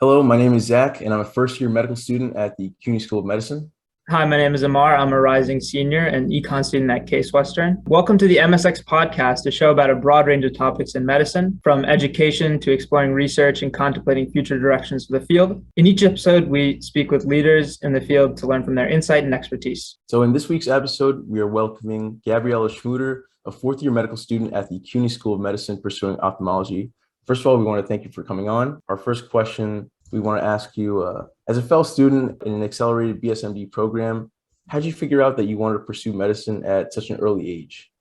Hello, my name is Zach, and I'm a first year medical student at the CUNY School of Medicine. Hi, my name is Amar. I'm a rising senior and econ student at Case Western. Welcome to the MSX podcast, a show about a broad range of topics in medicine, from education to exploring research and contemplating future directions for the field. In each episode, we speak with leaders in the field to learn from their insight and expertise. So, in this week's episode, we are welcoming Gabriella Schmuter, a fourth year medical student at the CUNY School of Medicine pursuing ophthalmology. First of all, we want to thank you for coming on. Our first question we want to ask you, as a fellow student in an accelerated BSMD program, how did you figure out that you wanted to pursue medicine at such an early age?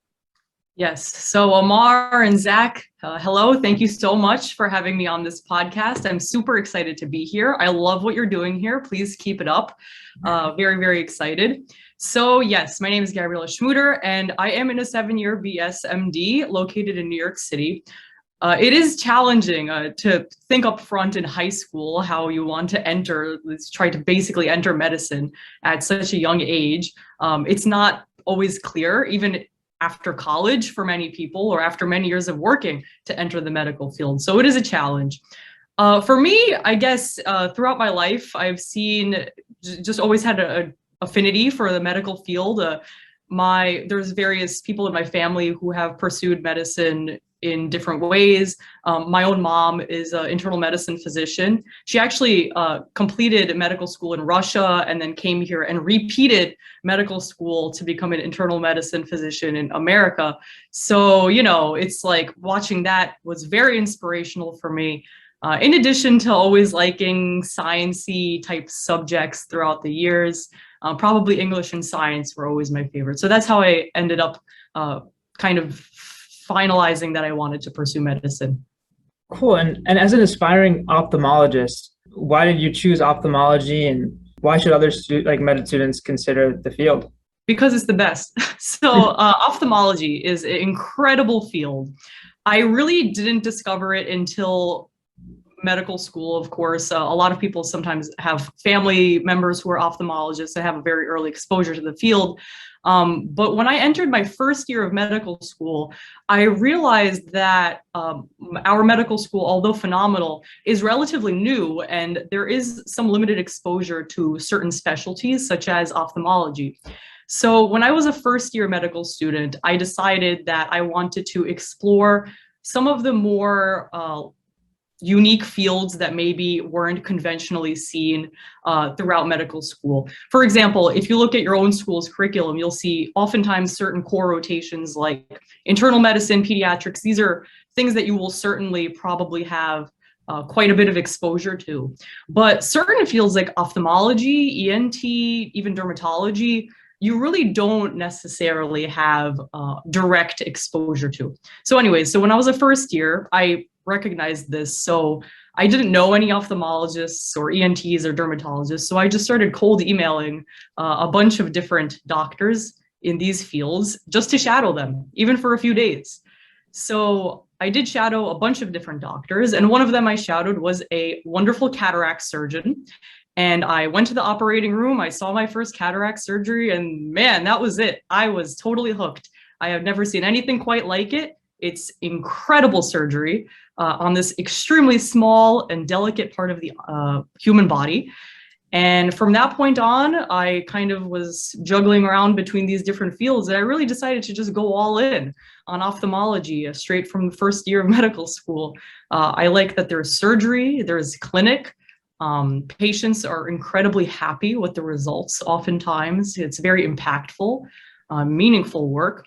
Yes. So Amar and Zach, hello. Thank you so much for having me on this podcast. I'm super excited to be here. I love what you're doing here. Please keep it up. Very, very excited. So yes, my name is Gabriella Schmuter, and I am in a 7-year BSMD located in New York City. It is challenging to think up front in high school how you want to try to basically enter medicine at such a young age. It's not always clear, even after college for many people or after many years of working to enter the medical field. So it is a challenge. For me, I guess throughout my life, I've just always had an affinity for the medical field. There's various people in my family who have pursued medicine in different ways. My own mom is an internal medicine physician. She actually completed medical school in Russia and then came here and repeated medical school to become an internal medicine physician in America. So, it's like watching that was very inspirational for me. In addition to always liking science-y type subjects throughout the years, probably English and science were always my favorite. So that's how I ended up kind of finalizing that I wanted to pursue medicine. Cool. And as an aspiring ophthalmologist, why did you choose ophthalmology, and why should other med students consider the field? Because it's the best. So ophthalmology is an incredible field. I really didn't discover it until medical school, of course. A lot of people sometimes have family members who are ophthalmologists and have a very early exposure to the field. But when I entered my first year of medical school, I realized that our medical school, although phenomenal, is relatively new, and there is some limited exposure to certain specialties such as ophthalmology. So when I was a first year medical student, I decided that I wanted to explore some of the more unique fields that maybe weren't conventionally seen throughout medical school. For example, if you look at your own school's curriculum, you'll see oftentimes certain core rotations like internal medicine, pediatrics. These are things that you will certainly probably have quite a bit of exposure to. But certain fields like ophthalmology, ENT, even dermatology, you really don't necessarily have direct exposure to. So anyways, so when I was a first year, I recognized this. So I didn't know any ophthalmologists or ENTs or dermatologists. So I just started cold emailing a bunch of different doctors in these fields just to shadow them, even for a few days. So I did shadow a bunch of different doctors, and one of them I shadowed was a wonderful cataract surgeon. And I went to the operating room, I saw my first cataract surgery, and man, that was it. I was totally hooked. I have never seen anything quite like it. It's incredible surgery on this extremely small and delicate part of the human body. And from that point on, I kind of was juggling around between these different fields, and I really decided to just go all in on ophthalmology straight from the first year of medical school. I like that there's surgery, there's clinic. Patients are incredibly happy with the results. Oftentimes, it's very impactful, meaningful work.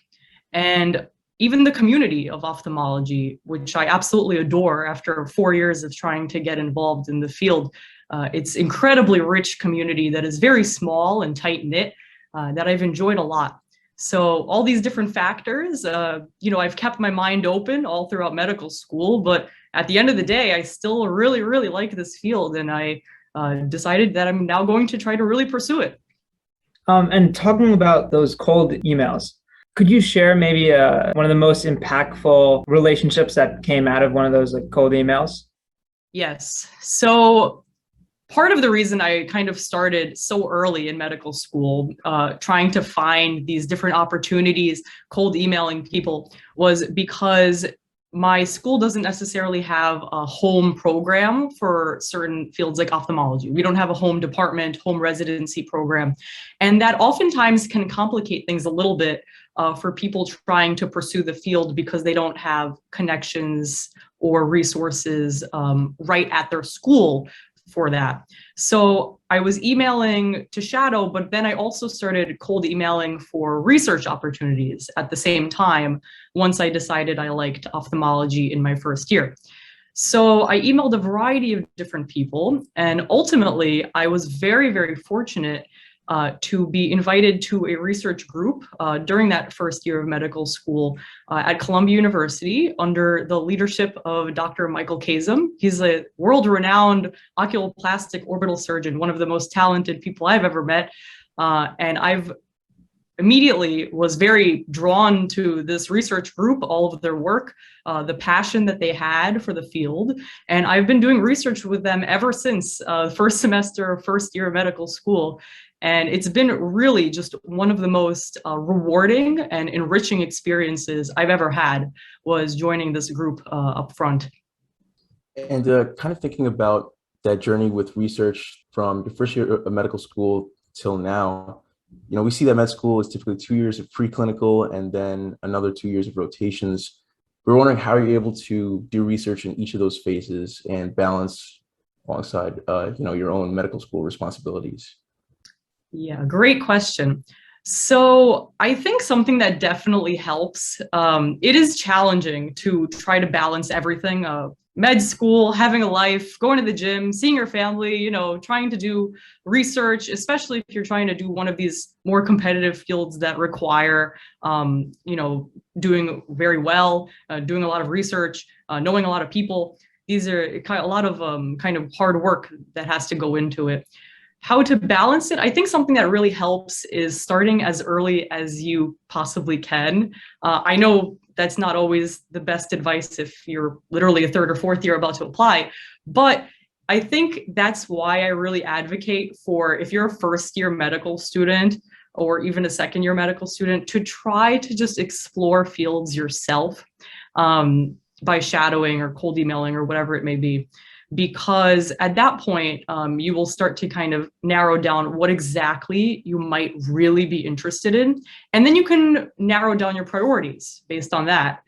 And even the community of ophthalmology, which I absolutely adore after 4 years of trying to get involved in the field, it's incredibly rich community that is very small and tight-knit that I've enjoyed a lot. So all these different factors, I've kept my mind open all throughout medical school, but at the end of the day, I still really, really like this field, and I decided that I'm now going to try to really pursue it. And talking about those cold emails, could you share maybe one of the most impactful relationships that came out of one of those cold emails? Yes. So part of the reason I kind of started so early in medical school, trying to find these different opportunities, cold emailing people, was because my school doesn't necessarily have a home program for certain fields like ophthalmology. We don't have a home department, home residency program. And that oftentimes can complicate things a little bit for people trying to pursue the field because they don't have connections or resources right at their school for that. So I was emailing to shadow, but then I also started cold emailing for research opportunities at the same time once I decided I liked ophthalmology in my first year. So I emailed a variety of different people, and ultimately I was very, very fortunate to be invited to a research group during that first year of medical school at Columbia University under the leadership of Dr. Michael Kazem. He's a world-renowned oculoplastic orbital surgeon, one of the most talented people I've ever met. And I've immediately was very drawn to this research group, all of their work, the passion that they had for the field. And I've been doing research with them ever since first semester, first year of medical school. And it's been really just one of the most rewarding and enriching experiences I've ever had was joining this group up front. And kind of thinking about that journey with research from your first year of medical school till now, you know, we see that med school is typically 2 years of preclinical and then another 2 years of rotations. We're wondering how you're able to do research in each of those phases and balance alongside, you know, your own medical school responsibilities. Yeah, great question. So I think something that definitely helps, it is challenging to try to balance everything, med school, having a life, going to the gym, seeing your family, you know, trying to do research, especially if you're trying to do one of these more competitive fields that require, you know, doing very well, doing a lot of research, knowing a lot of people. These are a lot of kind of hard work that has to go into it. How to balance it? I think something that really helps is starting as early as you possibly can. I know that's not always the best advice if you're literally a third or fourth year about to apply, but I think that's why I really advocate for, if you're a first year medical student or even a second year medical student, to try to just explore fields yourself by shadowing or cold emailing or whatever it may be. Because at that point, you will start to kind of narrow down what exactly you might really be interested in. And then you can narrow down your priorities based on that.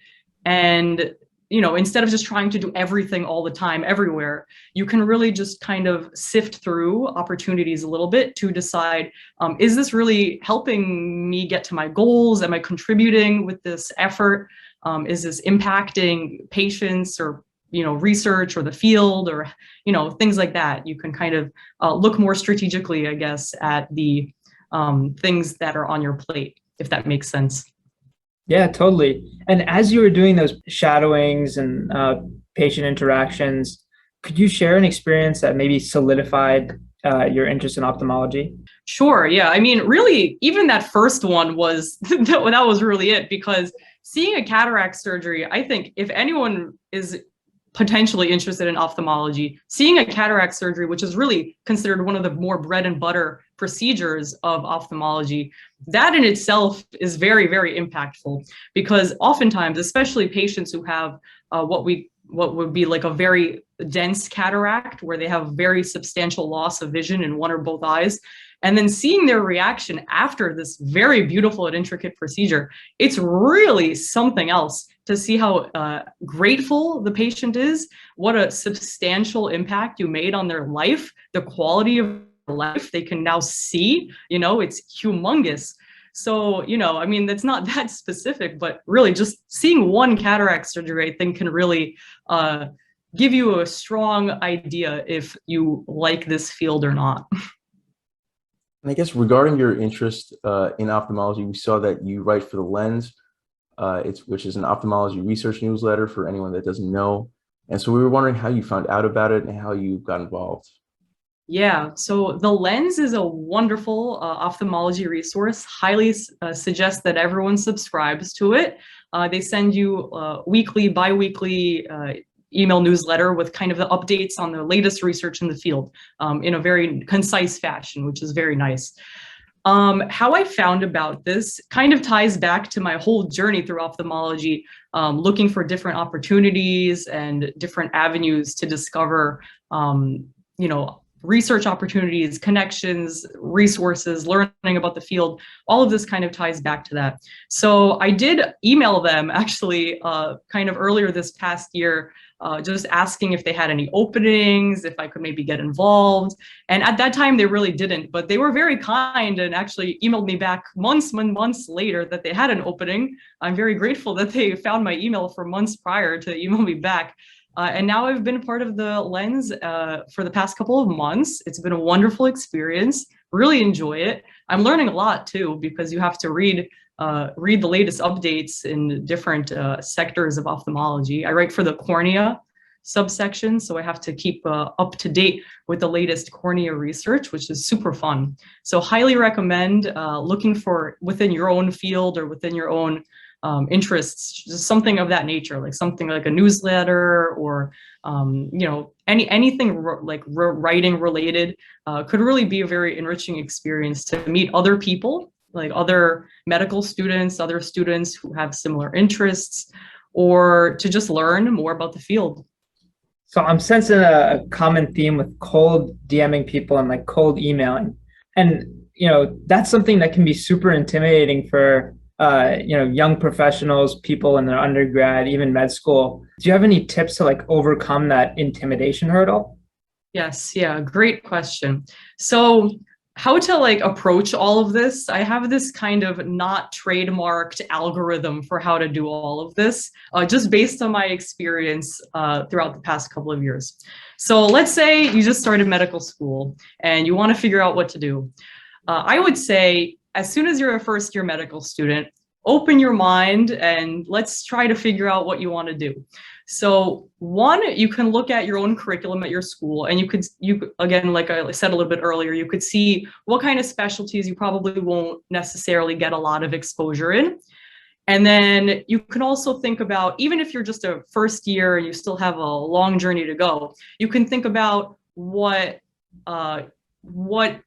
And, you know, instead of just trying to do everything all the time, everywhere, you can really just kind of sift through opportunities a little bit to decide, is this really helping me get to my goals? Am I contributing with this effort? Is this impacting patients or research or the field or, things like that. You can kind of look more strategically, I guess, at the things that are on your plate, if that makes sense. Yeah, totally. And as you were doing those shadowings and patient interactions, could you share an experience that maybe solidified your interest in ophthalmology? Sure. Yeah. I mean, really, even that first one was, that was really it, because seeing a cataract surgery, I think if anyone is potentially interested in ophthalmology, seeing a cataract surgery, which is really considered one of the more bread and butter procedures of ophthalmology, that in itself is very, very impactful, because oftentimes, especially patients who have what would be like a very dense cataract, where they have very substantial loss of vision in one or both eyes, and then seeing their reaction after this very beautiful and intricate procedure, it's really something else to see how grateful the patient is, what a substantial impact you made on their life, the quality of life they can now see, it's humongous. So, I mean, that's not that specific, but really just seeing one cataract surgery, I think, can really give you a strong idea if you like this field or not. And I guess regarding your interest in ophthalmology, we saw that you write for The Lens, which is an ophthalmology research newsletter for anyone that doesn't know. And so we were wondering how you found out about it and how you got involved. Yeah, so The Lens is a wonderful ophthalmology resource. Highly suggest that everyone subscribes to it. They send you weekly, bi-weekly email newsletter with kind of the updates on the latest research in the field in a very concise fashion, which is very nice. How I found about this kind of ties back to my whole journey through ophthalmology, looking for different opportunities and different avenues to discover, research opportunities, connections, resources, learning about the field. All of this kind of ties back to that. So I did email them actually kind of earlier this past year, just asking if they had any openings, if I could maybe get involved. And at that time, they really didn't, but they were very kind and actually emailed me back months later that they had an opening. I'm very grateful that they found my email for months prior to email me back. And now I've been part of the Lens for the past couple of months. It's been a wonderful experience, really enjoy it. I'm learning a lot too, because you have to read the latest updates in different sectors of ophthalmology. I write for the cornea subsection, so I have to keep up to date with the latest cornea research, which is super fun. So highly recommend looking for within your own field or within your own interests, just something of that nature, like something like a newsletter or anything like writing related could really be a very enriching experience to meet other people, like other medical students, other students who have similar interests, or to just learn more about the field. So I'm sensing a common theme with cold DMing people and like cold emailing. And, that's something that can be super intimidating for young professionals, people in their undergrad, even med school. Do you have any tips to like overcome that intimidation hurdle? Yes, yeah, great question. So how to like approach all of this? I have this kind of not trademarked algorithm for how to do all of this, just based on my experience throughout the past couple of years. So let's say you just started medical school and you want to figure out what to do. I would say, as soon as you're a first-year medical student, open your mind and let's try to figure out what you want to do. So one, you can look at your own curriculum at your school, and you again, like I said a little bit earlier, you could see what kind of specialties you probably won't necessarily get a lot of exposure in. And then you can also think about, even if you're just a first year and you still have a long journey to go, you can think about what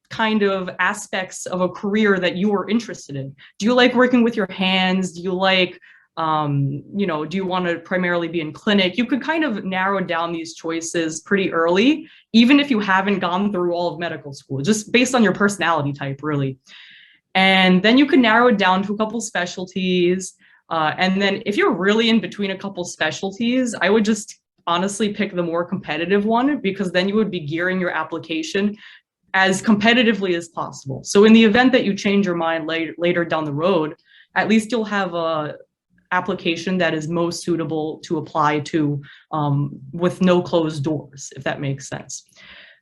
kind of aspects of a career that you are interested in. Do you like working with your hands? Do you like, do you want to primarily be in clinic? You could kind of narrow down these choices pretty early, even if you haven't gone through all of medical school, just based on your personality type, really. And then you can narrow it down to a couple specialties. And then if you're really in between a couple specialties, I would just honestly pick the more competitive one, because then you would be gearing your application as competitively as possible. So in the event that you change your mind later down the road, at least you'll have a application that is most suitable to apply to with no closed doors, if that makes sense.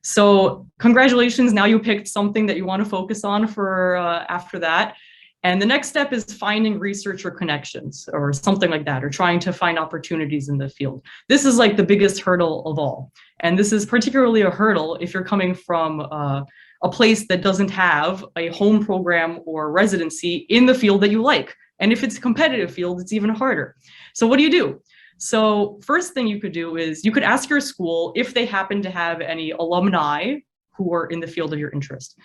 So congratulations, now you picked something that you want to focus on for after that. And the next step is finding researcher connections or something like that, or trying to find opportunities in the field. This is like the biggest hurdle of all. And this is particularly a hurdle if you're coming from a place that doesn't have a home program or residency in the field that you like. And if it's a competitive field, it's even harder. So what do you do? So first thing you could do is you could ask your school if they happen to have any alumni who are in the field of your interest.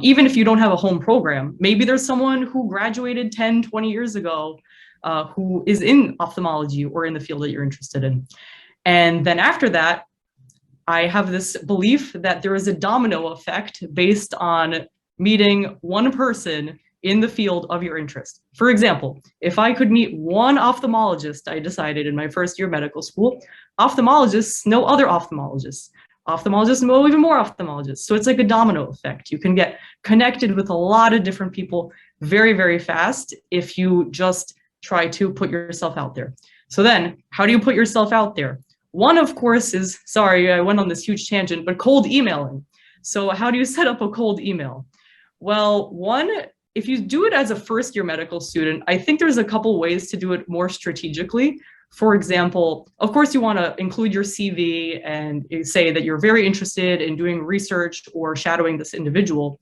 Even if you don't have a home program, maybe there's someone who graduated 10, 20 years ago who is in ophthalmology or in the field that you're interested in. And then after that, I have this belief that there is a domino effect based on meeting one person in the field of your interest. For example, if I could meet one ophthalmologist, I decided in my first year of medical school, ophthalmologists know other ophthalmologists. Ophthalmologists know even more ophthalmologists. So it's like a domino effect. You can get connected with a lot of different people very, very fast if you just try to put yourself out there. So then, how do you put yourself out there? One, of course, is, sorry, I went on this huge tangent, but cold emailing. So how do you set up a cold email? Well, one, if you do it as a first year medical student, I think there's a couple ways to do it more strategically. For example, of course, you want to include your CV and say that you're very interested in doing research or shadowing this individual.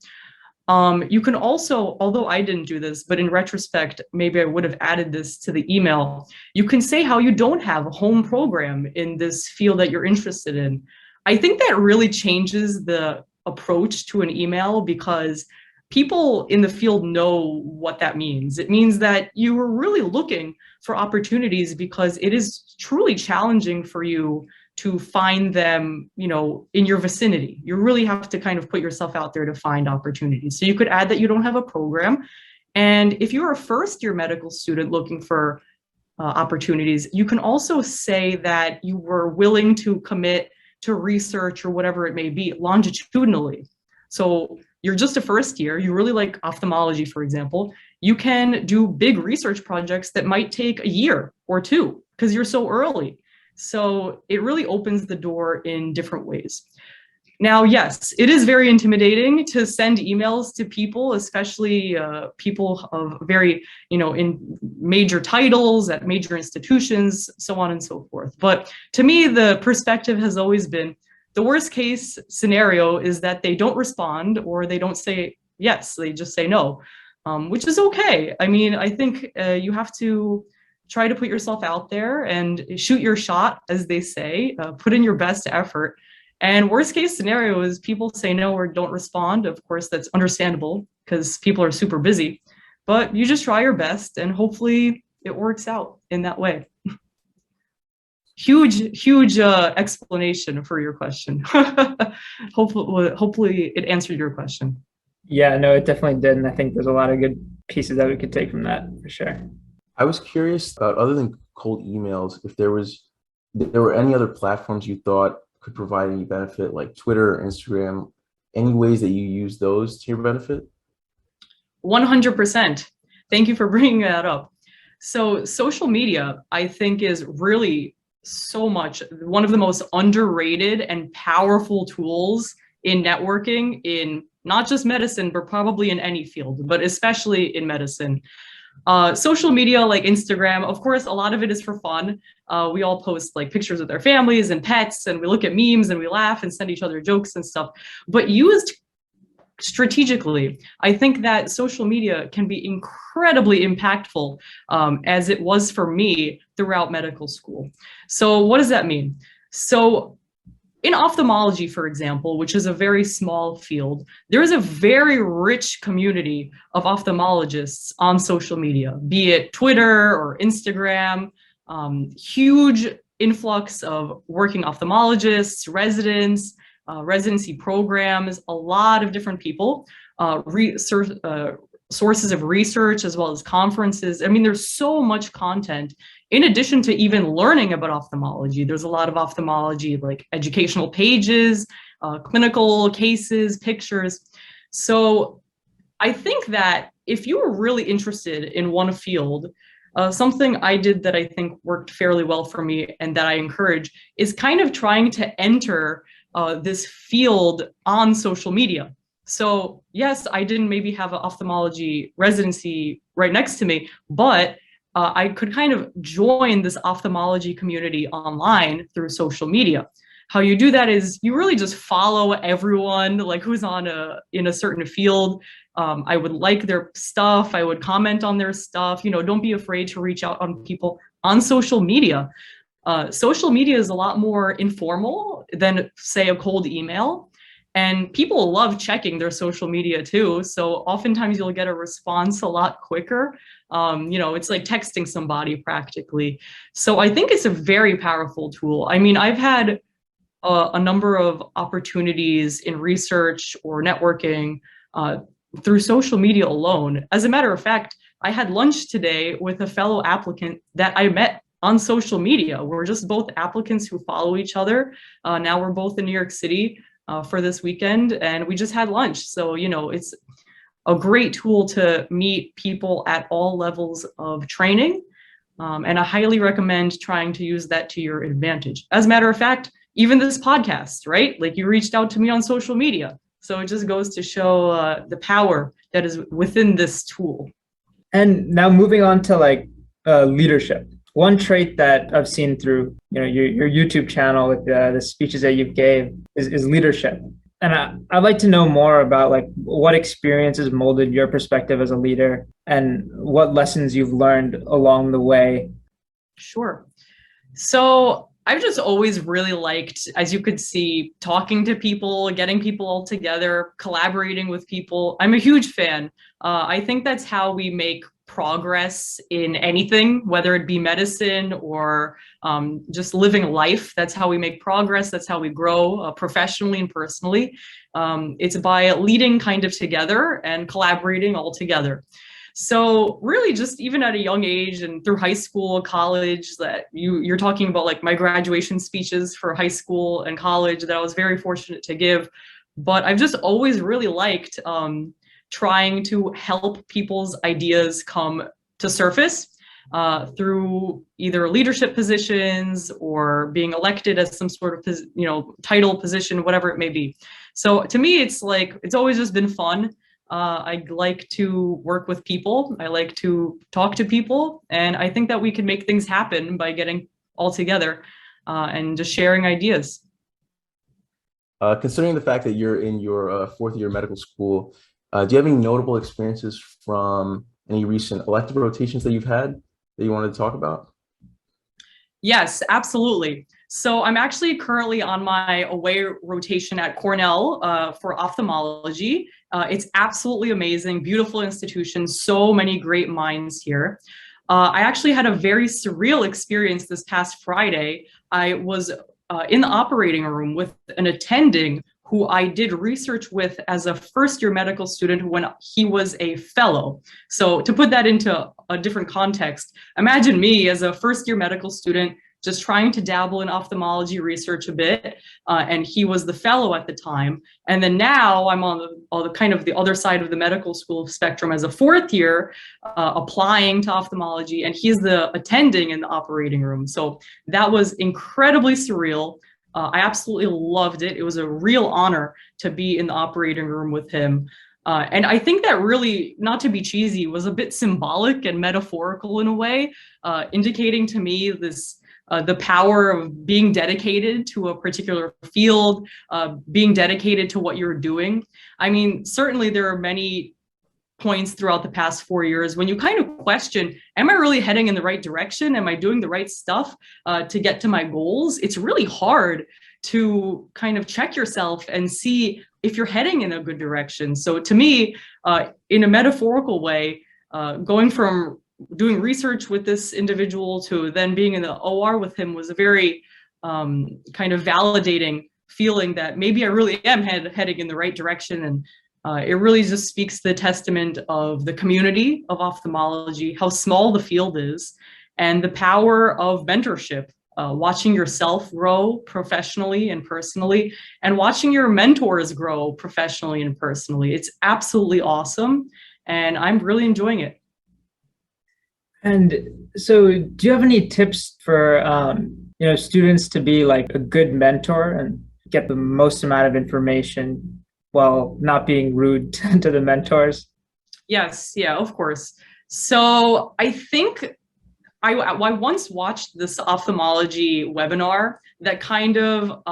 You can also, although I didn't do this, but in retrospect, maybe I would have added this to the email. You can say how you don't have a home program in this field that you're interested in. I think that really changes the approach to an email, because people in the field know what that means. It means that you are really looking for opportunities because it is truly challenging for you to find them, in your vicinity. You really have to kind of put yourself out there to find opportunities. So you could add that you don't have a program. And if you're a first-year medical student looking for opportunities, you can also say that you were willing to commit to research or whatever it may be longitudinally. So you're just a first year, you really like ophthalmology, for example, you can do big research projects that might take a year or two because you're so early. So it really opens the door in different ways. Now, yes, it is very intimidating to send emails to people, especially people of very, in major titles at major institutions, so on and so forth. But to me, the perspective has always been the worst case scenario is that they don't respond or they don't say yes, they just say no, which is okay. I mean, I think you have to try to put yourself out there and shoot your shot, as they say, put in your best effort. And worst case scenario is people say no or don't respond. Of course, that's understandable because people are super busy, but you just try your best and hopefully it works out in that way. Huge explanation for your question. Hopefully it answered your question. Yeah, no, it definitely did. And I think there's a lot of good pieces that we could take from that for sure. I was curious about, other than cold emails, if there were any other platforms you thought could provide any benefit, like Twitter or Instagram, any ways that you use those to your benefit? 100%. Thank you for bringing that up. So social media, I think, is really so much one of the most underrated and powerful tools in networking in not just medicine, but probably in any field, but especially in medicine. Social media like Instagram, of course, a lot of it is for fun. We all post like pictures with our families and pets, and we look at memes and we laugh and send each other jokes and stuff. But used strategically, I think that social media can be incredibly impactful, as it was for me throughout medical school. So what does that mean? So in ophthalmology, for example, which is a very small field, there is a very rich community of ophthalmologists on social media, be it Twitter or Instagram, huge influx of working ophthalmologists, residents, residency programs, a lot of different people, sources of research, as well as conferences. I mean, there's so much content. In addition to even learning about ophthalmology, there's a lot of ophthalmology, like educational pages, clinical cases, pictures. So I think that if you were really interested in one field, something I did that I think worked fairly well for me and that I encourage is kind of trying to enter this field on social media. So yes, I didn't maybe have an ophthalmology residency right next to me, but I could kind of join this ophthalmology community online through social media. How you do that is you really just follow everyone like who's in a certain field. I would like their stuff. I would comment on their stuff. Don't be afraid to reach out on people on social media. Social media is a lot more informal than, say, a cold email. And people love checking their social media too. So oftentimes you'll get a response a lot quicker. It's like texting somebody practically. So I think it's a very powerful tool. I mean, I've had a number of opportunities in research or networking through social media alone. As a matter of fact, I had lunch today with a fellow applicant that I met on social media. We're just both applicants who follow each other. Now we're both in New York City for this weekend, and we just had lunch. So, it's a great tool to meet people at all levels of training. And I highly recommend trying to use that to your advantage. As a matter of fact, even this podcast, right? Like you reached out to me on social media. So it just goes to show the power that is within this tool. And now moving on to leadership. One trait that I've seen through your YouTube channel with the speeches that you've gave is leadership. And I'd like to know more about what experiences molded your perspective as a leader and what lessons you've learned along the way. Sure. So I've just always really liked, as you could see, talking to people, getting people all together, collaborating with people. I'm a huge fan. I think that's how we make progress in anything, whether it be medicine or just living life. That's how we make progress. That's how we grow professionally and personally. It's by leading kind of together and collaborating all together. So really just even at a young age and through high school, college, that you're talking about like my graduation speeches for high school and college that I was very fortunate to give. But I've just always really liked trying to help people's ideas come to surface through either leadership positions or being elected as some sort of, title position, whatever it may be. So to me, it's always just been fun. I like to work with people. I like to talk to people. And I think that we can make things happen by getting all together and just sharing ideas. Considering the fact that you're in your fourth year of medical school, do you have any notable experiences from any recent elective rotations that you've had that you wanted to talk about? Yes, absolutely. So I'm actually currently on my away rotation at Cornell for ophthalmology. It's absolutely amazing, beautiful institution, so many great minds here. I actually had a very surreal experience this past Friday. I was in the operating room with an attending who I did research with as a first-year medical student when he was a fellow. So to put that into a different context, imagine me as a first-year medical student just trying to dabble in ophthalmology research a bit, and he was the fellow at the time. And then now I'm on the kind of the other side of the medical school spectrum as a fourth year, applying to ophthalmology, and he's the attending in the operating room. So that was incredibly surreal. I absolutely loved it. It was a real honor to be in the operating room with him. And I think that really, not to be cheesy, was a bit symbolic and metaphorical in a way, indicating to me the power of being dedicated to a particular field, being dedicated to what you're doing. I mean, certainly there are many points throughout the past 4 years when you kind of question, am I really heading in the right direction? Am I doing the right stuff to get to my goals? It's really hard to kind of check yourself and see if you're heading in a good direction. So to me, in a metaphorical way, going from doing research with this individual to then being in the OR with him was a very kind of validating feeling that maybe I really am heading in the right direction. And it really just speaks to the testament of the community of ophthalmology, how small the field is, and the power of mentorship, watching yourself grow professionally and personally, and watching your mentors grow professionally and personally. It's absolutely awesome, and I'm really enjoying it. And so do you have any tips for students to be like a good mentor and get the most amount of information while not being rude to the mentors? Yes, yeah, of course. So I think I once watched this ophthalmology webinar that kind of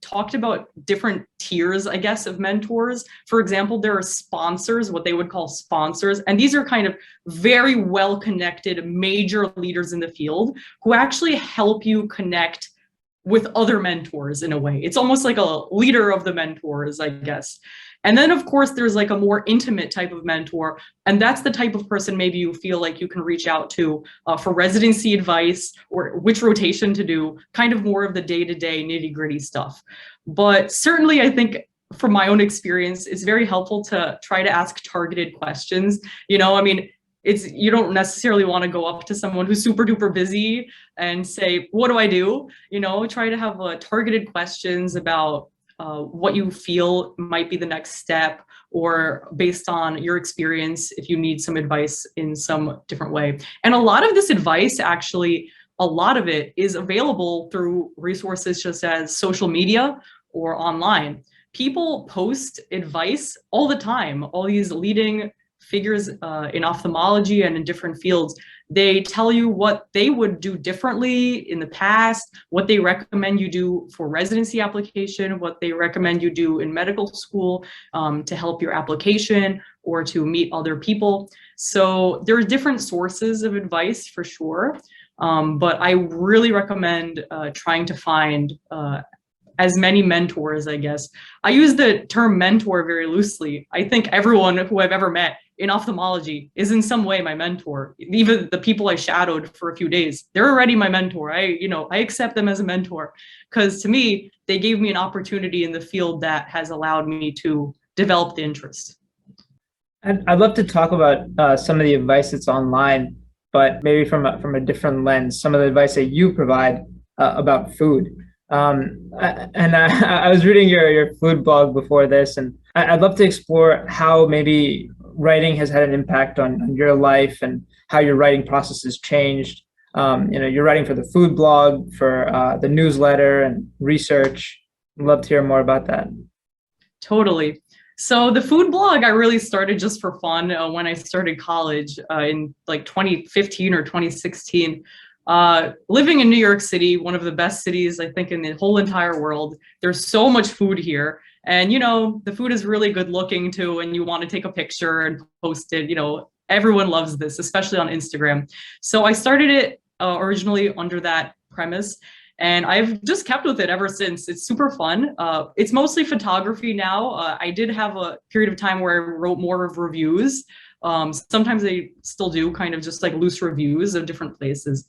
talked about different tiers, I guess, of mentors. For example, there are sponsors, what they would call sponsors, and these are kind of very well-connected major leaders in the field who actually help you connect with other mentors in a way. It's almost like a leader of the mentors, I guess. And then, of course, there's like a more intimate type of mentor. And that's the type of person maybe you feel like you can reach out to for residency advice or which rotation to do, kind of more of the day-to-day nitty-gritty stuff. But certainly, I think from my own experience, it's very helpful to try to ask targeted questions. I mean, you don't necessarily want to go up to someone who's super duper busy and say, what do I do? Try to have targeted questions about what you feel might be the next step, or based on your experience, if you need some advice in some different way. And a lot of this advice, actually, a lot of it is available through resources such as social media or online. People post advice all the time. All these leading figures in ophthalmology and in different fields, they tell you what they would do differently in the past, what they recommend you do for residency application, what they recommend you do in medical school to help your application or to meet other people. So there are different sources of advice for sure. But I really recommend trying to find as many mentors, I guess. I use the term mentor very loosely. I think everyone who I've ever met in ophthalmology is in some way my mentor. Even the people I shadowed for a few days, they're already my mentor. I accept them as a mentor because to me, they gave me an opportunity in the field that has allowed me to develop the interest. I'd love to talk about some of the advice that's online, but maybe from a different lens, some of the advice that you provide about food. I was reading your food blog before this, and I'd love to explore how maybe writing has had an impact on your life and how your writing process has changed. You're writing for the food blog, for the newsletter and research. I'd love to hear more about that. Totally. So the food blog, I really started just for fun when I started college in like 2015 or 2016. Living in New York City, one of the best cities, I think, in the whole entire world. There's so much food here. And, the food is really good looking too. And you want to take a picture and post it. Everyone loves this, especially on Instagram. So I started it originally under that premise. And I've just kept with it ever since. It's super fun. It's mostly photography now. I did have a period of time where I wrote more of reviews. Sometimes I still do kind of just like loose reviews of different places.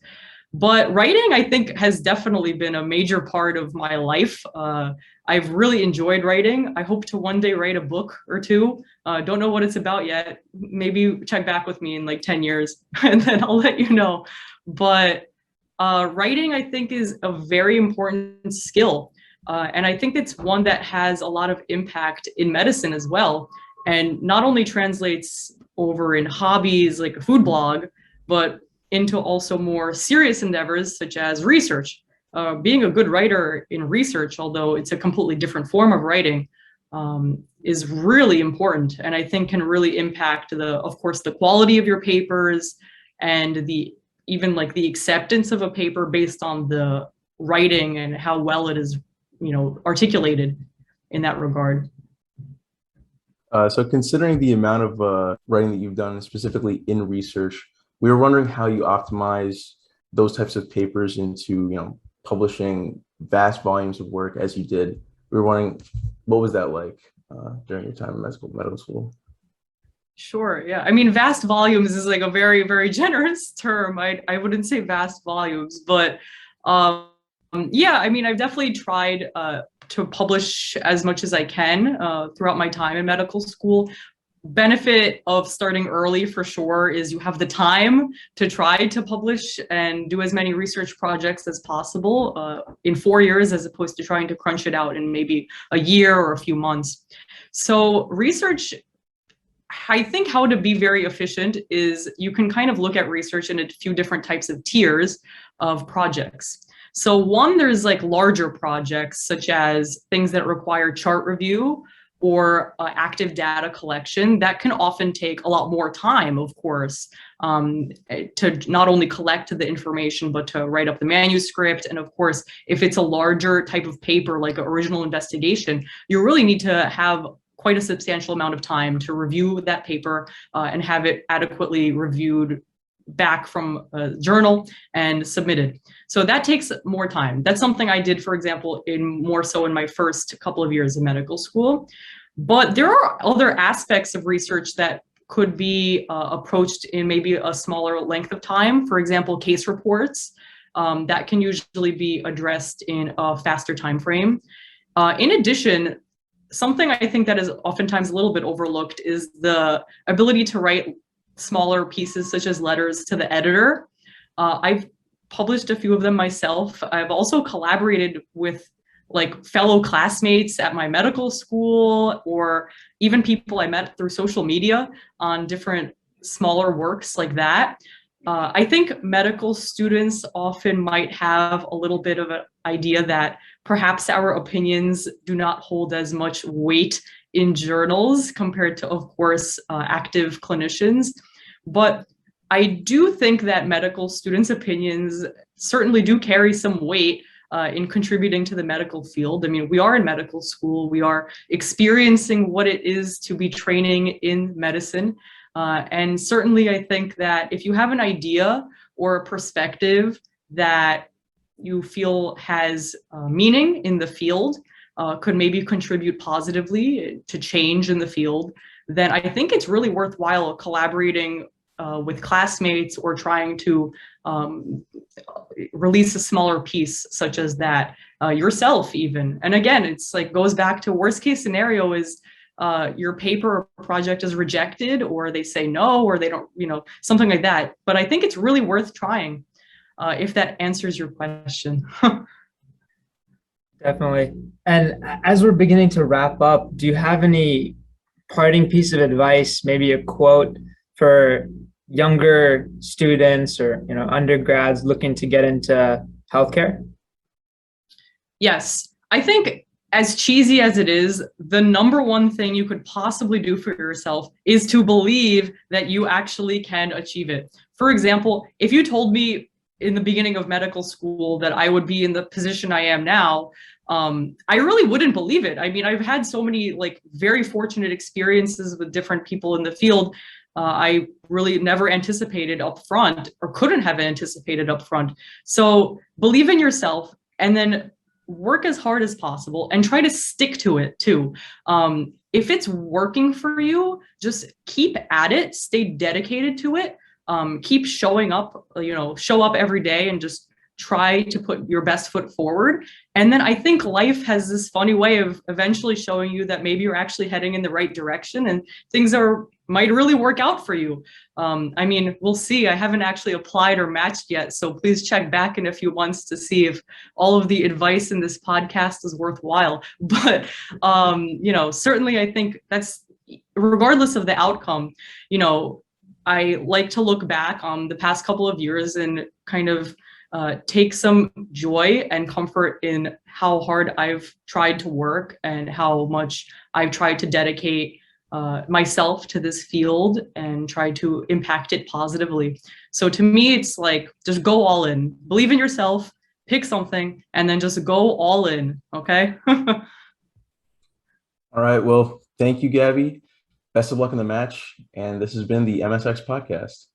But writing, I think, has definitely been a major part of my life. I've really enjoyed writing. I hope to one day write a book or two. Don't know what it's about yet. Maybe check back with me in like 10 years and then I'll let you know. But writing, I think, is a very important skill. And I think it's one that has a lot of impact in medicine as well. And not only translates over in hobbies like a food blog, but into also more serious endeavors such as research. Being a good writer in research, although it's a completely different form of writing, is really important. And I think can really impact of course, the quality of your papers and even like the acceptance of a paper based on the writing and how well it is, articulated in that regard. So considering the amount of writing that you've done specifically in research, we were wondering how you optimize those types of papers into, publishing vast volumes of work as you did. We were wondering, what was that like during your time in medical school? Sure. Yeah. I mean, vast volumes is like a very, very generous term. I wouldn't say vast volumes, but yeah, I mean, I've definitely tried to publish as much as I can throughout my time in medical school. Benefit of starting early for sure is you have the time to try to publish and do as many research projects as possible in 4 years, as opposed to trying to crunch it out in maybe a year or a few months. So research, I think how to be very efficient is you can kind of look at research in a few different types of tiers of projects. So one, there's like larger projects, such as things that require chart review or active data collection that can often take a lot more time, of course, to not only collect the information, but to write up the manuscript. And of course, if it's a larger type of paper, like an original investigation, you really need to have quite a substantial amount of time to review that paper and have it adequately reviewed back from a journal and submitted. So that takes more time. That's something I did, for example, more so in my first couple of years of medical school. But there are other aspects of research that could be approached in maybe a smaller length of time. For example, case reports that can usually be addressed in a faster time frame. In addition, something I think that is oftentimes a little bit overlooked is the ability to write smaller pieces such as letters to the editor. I've published a few of them myself. I've also collaborated with like fellow classmates at my medical school, or even people I met through social media on different smaller works like that. I think medical students often might have a little bit of an idea that perhaps our opinions do not hold as much weight in journals compared to, of course, active clinicians. But I do think that medical students' opinions certainly do carry some weight in contributing to the medical field. I mean, we are in medical school. We are experiencing what it is to be training in medicine. And certainly I think that if you have an idea or a perspective that you feel has meaning in the field, could maybe contribute positively to change in the field, then I think it's really worthwhile collaborating with classmates or trying to release a smaller piece such as that yourself even. And again, it's like goes back to worst case scenario is your paper or project is rejected, or they say no, or they don't, something like that. But I think it's really worth trying, if that answers your question. Definitely. And as we're beginning to wrap up, do you have any parting piece of advice, maybe a quote for younger students or undergrads looking to get into healthcare? Yes, I think as cheesy as it is, the number one thing you could possibly do for yourself is to believe that you actually can achieve it. For example, if you told me in the beginning of medical school that I would be in the position I am now, I really wouldn't believe it. I mean, I've had so many very fortunate experiences with different people in the field. I really never anticipated up front, or couldn't have anticipated up front. So believe in yourself, and then work as hard as possible and try to stick to it too. If it's working for you, just keep at it, stay dedicated to it, keep showing up, show up every day and just try to put your best foot forward. And then I think life has this funny way of eventually showing you that maybe you're actually heading in the right direction and things might really work out for you. I mean, we'll see. I haven't actually applied or matched yet, so please check back in a few months to see if all of the advice in this podcast is worthwhile. But, certainly I think that's, regardless of the outcome, I like to look back on the past couple of years and kind of take some joy and comfort in how hard I've tried to work and how much I've tried to dedicate myself to this field and try to impact it positively. So to me, it's like, just go all in, believe in yourself, pick something, and then just go all in. Okay. All right. Well, thank you, Gabby. Best of luck in the match. And this has been the MSX podcast.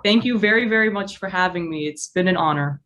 Thank you very, very much for having me. It's been an honor.